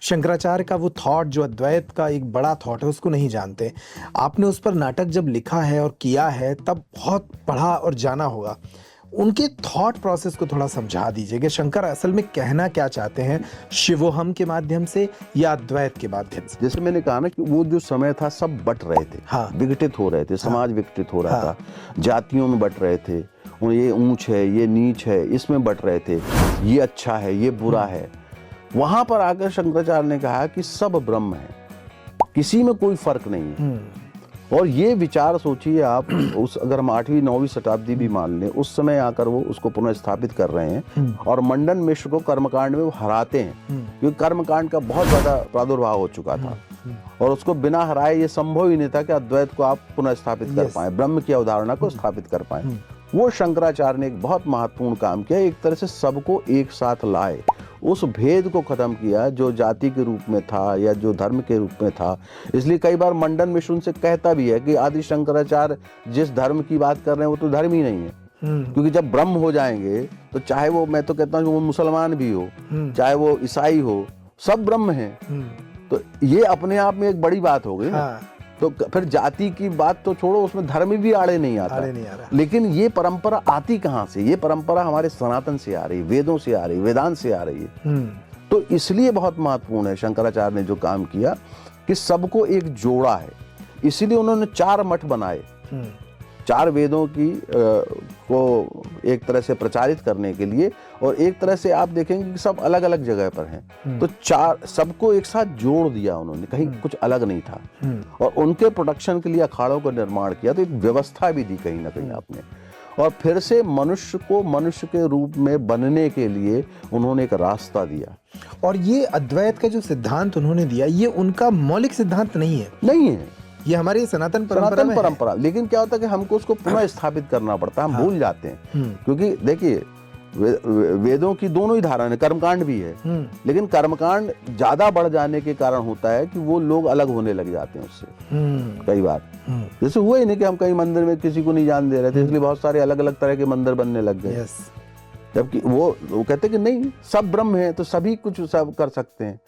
शंकराचार्य का वो थॉट जो अद्वैत का एक बड़ा थॉट है उसको नहीं जानते। आपने उस पर नाटक जब लिखा है और किया है तब बहुत पढ़ा और जाना होगा। उनके थॉट प्रोसेस को थोड़ा समझा दीजिए कि शंकर असल में कहना क्या चाहते हैं, शिवोहम के माध्यम से या अद्वैत के माध्यम से। जैसे मैंने कहा ना कि वो जो समय था सब बट रहे थे, हाँ। विघटित हो रहे थे, समाज विघटित हो रहा हाँ। था, जातियों में बट रहे थे, ये ऊंच है ये नीच है इसमें बट रहे थे, ये अच्छा है ये बुरा है। वहां पर आकर शंकराचार्य ने कहा कि सब ब्रह्म है, किसी में कोई फर्क नहीं है। और ये विचार सोचिए आप, उस अगर हम 8वीं 9वीं शताब्दी भी मान लें, उस समय आकर वो उसको पुनः स्थापित कर रहे हैं और मंडन मिश्र को कर्मकांड में वो हराते हैं, क्योंकि कर्मकांड का बहुत ज्यादा प्रादुर्भाव हो चुका था और उसको बिना हराए ये संभव ही नहीं था कि अद्वैत को आप पुनः स्थापित कर पाए, ब्रह्म की अवधारणा को स्थापित कर पाए। वो शंकराचार्य ने एक बहुत महत्वपूर्ण काम किया, एक तरह से सबको एक साथ लाए, उस भेद को खत्म किया जो जाति के रूप में था या जो धर्म के रूप में था। इसलिए कई बार मंडन मिश्र उनसे कहता भी है कि आदि शंकराचार्य जिस धर्म की बात कर रहे हैं वो तो धर्म ही नहीं है, क्योंकि जब ब्रह्म हो जाएंगे तो चाहे वो, मैं तो कहता हूँ वो मुसलमान भी हो चाहे वो ईसाई हो, सब ब्रह्म है। तो ये अपने आप में एक बड़ी बात हो गई ना। तो फिर जाति की बात तो छोड़ो, उसमें धर्म भी आड़े नहीं आता। लेकिन ये परंपरा आती कहाँ से? ये परंपरा हमारे सनातन से आ रही, वेदों से आ रही, वेदांत से आ रही है। तो इसलिए बहुत महत्वपूर्ण है शंकराचार्य ने जो काम किया कि सबको एक जोड़ा है। इसीलिए उन्होंने 4 मठ बनाए, 4 वेदों की को एक तरह से प्रचारित करने के लिए, और एक तरह से आप देखेंगे कि सब अलग अलग जगह पर हैं। तो 4 सबको एक साथ जोड़ दिया उन्होंने, कहीं कुछ अलग नहीं था। और उनके प्रोटेक्शन के लिए अखाड़ों का निर्माण किया, तो एक व्यवस्था भी दी कहीं ना कहीं आपने। और फिर से मनुष्य को मनुष्य के रूप में बनने के लिए उन्होंने एक रास्ता दिया। और ये अद्वैत का जो सिद्धांत उन्होंने दिया, ये उनका मौलिक सिद्धांत नहीं है, ये हमारी सनातन परंपरा। लेकिन क्या होता है कि हमको उसको पुनः स्थापित करना पड़ता है, हम भूल जाते हैं। क्योंकि देखिए वेदों की दोनों ही धारणा है, कर्मकांड भी है, लेकिन कर्मकांड ज्यादा बढ़ जाने के कारण होता है कि वो लोग अलग होने लग जाते हैं उससे। कई बार जैसे हुआ ही नहीं कि हम कहीं मंदिर में किसी को नहीं जान दे रहे थे, इसलिए बहुत सारे अलग अलग तरह के मंदिर बनने लग गए। जबकि वो कहते कि नहीं, सब ब्रह्म है तो सभी कुछ सब कर सकते हैं।